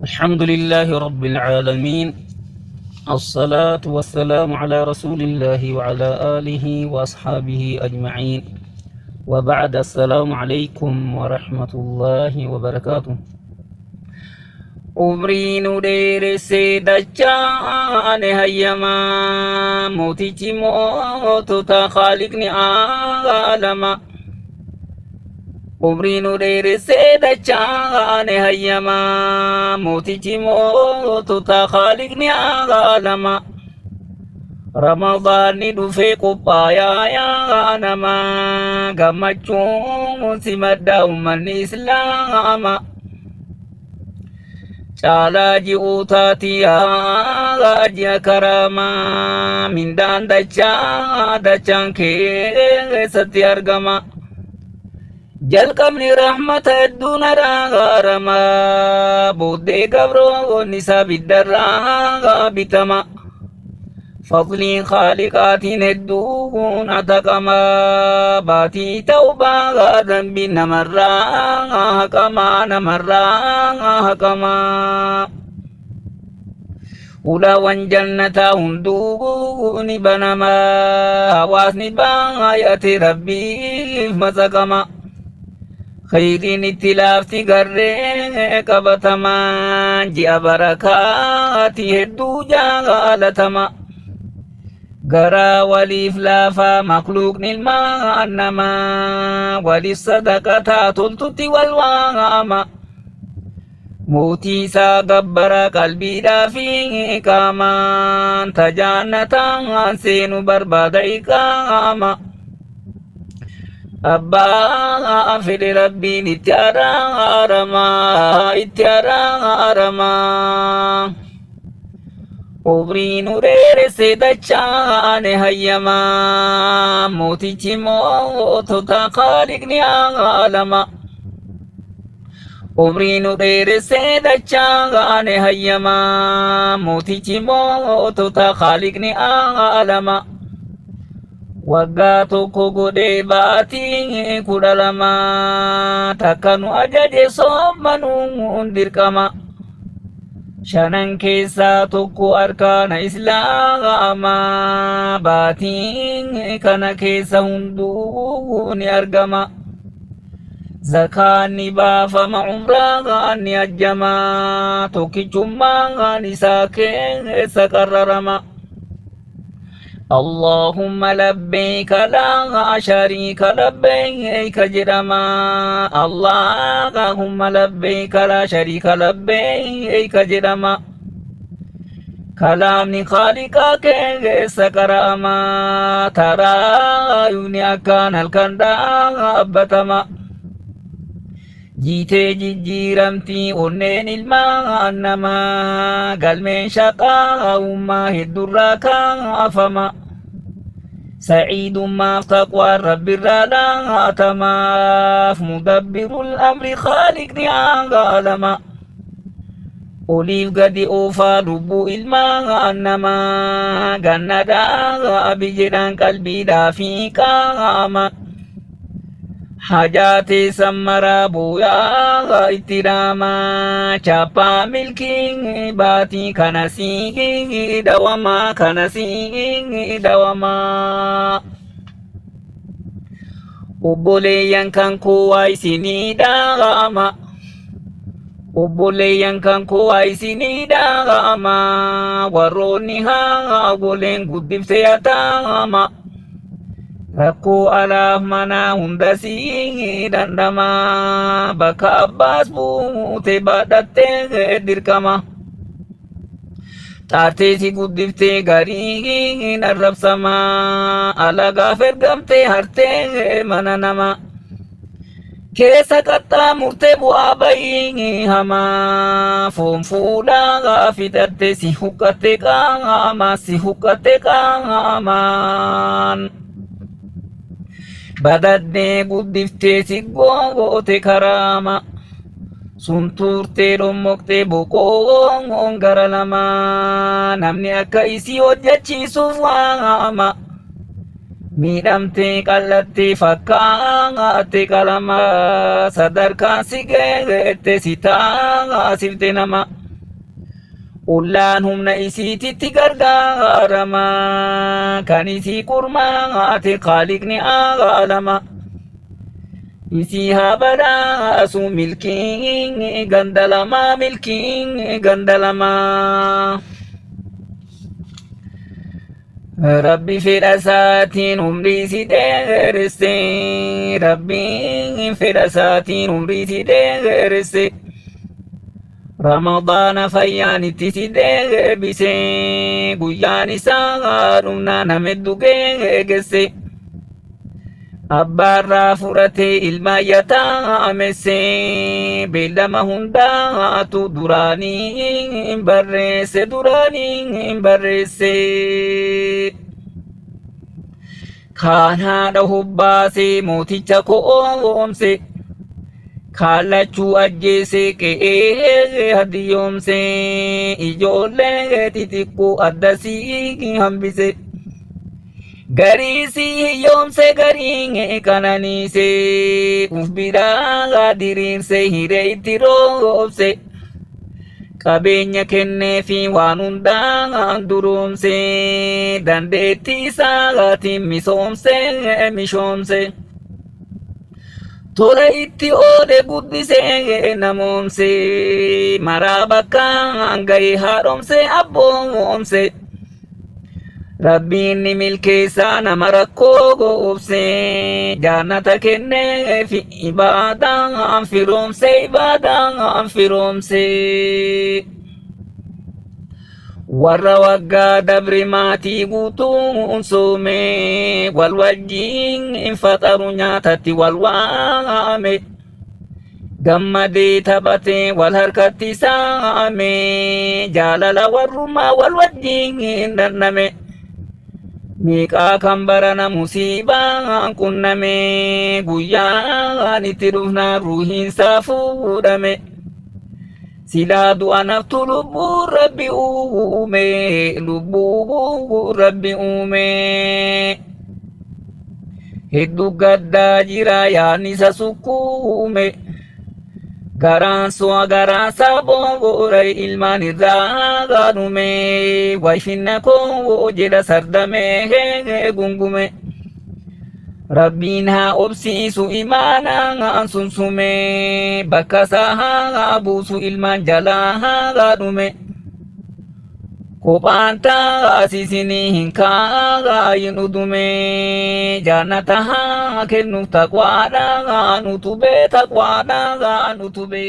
الحمد لله رب العالمين. الصلاة والسلام على رسول الله وعلى آله وأصحابه أجمعين. وبعد السلام عليكم ورحمة الله وبركاته. عمري ندير سيدجان هيما موتي موت خالقني عالما. عمري ندير سيدجان هيما موتي موت خالقني عالما. رمضان دفي قبايا يا نما قمتشون سمد من الإسلام. Cala ji'utati haji karama mindan dacang keessatti argama. Jalqabni rahmata hedduun araarama booddee gabroon isaa biddarraa bitama. Fadliin khaaliqaatiin hedduun ataqama baatii ta'ubaa dambi namarraa haqama. Ulaawwan jannataa hunduu ni banama hawaasni baay'ate rabbiif masaqama. Khayriin itti laafti garree qabatamaan ji'a barakaati hedduu jaalatama. Gara waliif lafa makluuqni ilmaan namaa waliif sadaqataa toltutti wal waama. Mootii isaa gabbara qalbiidhaa fi qaamaan tajaannataan seenu barbaada iqaama. Abbaa fedhe rabbiin itti araarama. Umrii nu dheeresse dachaane hayyamaa mootichi mootota khaliqni aalama. Umrii nu dheeresse dachaane hayyamaa mootichi mootota khaliqni aalama. Waggaa tokko godhee baatii 12 takka nu ajaje soommanuun dirqama. Shanan keessaa tokko arkaana islaamaa baatiin kana keessa hunduu ni argama. Zakaan ni baafama umraan ni ajjama tokkichummaan isaa keessa qarrarama. اللهم لبيك لا شريك لبيك جرما. اللهم لبيك لا شريك لبيك جرما. كلامني خالقك سكرما ترى يوني أكان الكندا أبتما. جيتي جيرمتي onneen ilmaan namaa galmeen shaqaa ummaa heddurraa kaafama. Sa'iidummaaf taqwaan rabbirraa laatamaaf mudabbirul amri khaliqni aalama. Oliif gadi oofaa lubbuu ilmaan namaa gannadhaa abiyyeedhaan qalbiidhaa fi qaama. Hajaate sammaraa booyaa itti dhaama chaappaa milkii baatii kana sii dhawama. Obboleeyyan kan koo waa isinii dhaama. Obboleeyyan kan koo waa isinii dhaama warroonni haa goleen guddiftee ataama. Rakkoo alaaf manaa hunda sii dandama bakka abbaas buute baadhattee dirqama. Taatee si guddiftee garii arrabsama alagaaf ergamtee hartee mana nama. Keessa qaxxaamurtee bu'aa bayii hamaa foon fuudhaa fixattee si huqqattee qaamaan. Badaddee guddiftee si goote karaama. Sun turtee dhommoqxee boqoon gara lama. Namni akka isii hojjechiisuuf waama. Miidhamtee qallattee fakkaattee qalama. Sadarkaan si geesse si taasifte nama. Ullaan humna isiititti gargaarama kan isii kurmaate Khaliqni aalama. Isii haa badhaasu milkiin gandalamaa milkiin gandalamaa. Rabbi fedha isaatiin umrii si dheeresse Rabbiin fedha isaatiin umrii si dheeresse. Ramadaana fayyaan itti si deebise guyyaan isaa dhumnaan hameddu geegesse. Abbaarraa fudhatee ilma yataamesse beellama hundaatu duraanii barreesse. Kaan haadha hobbaase mooticha koomse kaallachuu ajjeese qe'ee hadiyyoomse ijoollee xixiqqoo addasii hambise. Gariisii hiyyoomse gariin qananiise uf biraa diriirse hiree itti roobse. Qabeenya kenneefi waan hundaan duroomse dandeettii isaatiin mishoomse. Tola itti oole guddisee namoomse maraa bakkaan ga'ee haaromse abboomse. Rabbiin ni milkeessaa nama rakkoo goobse jannata kenneefi ibaadaan firoomse. Warra waggaa dabre maatii guutuun soome wal wajjiin faxaru nyaatatti wal waame. Gammadee taphatee wal harkatti saame jaalala warrummaa wal wajjiin dhandhame. Miiqaa kan barana musiibaan qunname guyyaan itti dhufnaan ruuhiinsaa fuudhame. Silaa du'a naftu lubbuu rabbi uume. Hedduu gaddaa jira yaadni isa sukkuume. Garaan su'a garaa saboora ilmaan irraa gaadume wayfinna koo jedha sardamee gungume. Rabbiin haa obsiisu imaanaan sunsume bakka isaa haa buusu ilmaan jalaa haa gaadume. Kophaan taasisinii hin kaayin udume jannata haa kennuuf taqwaadhaan utube.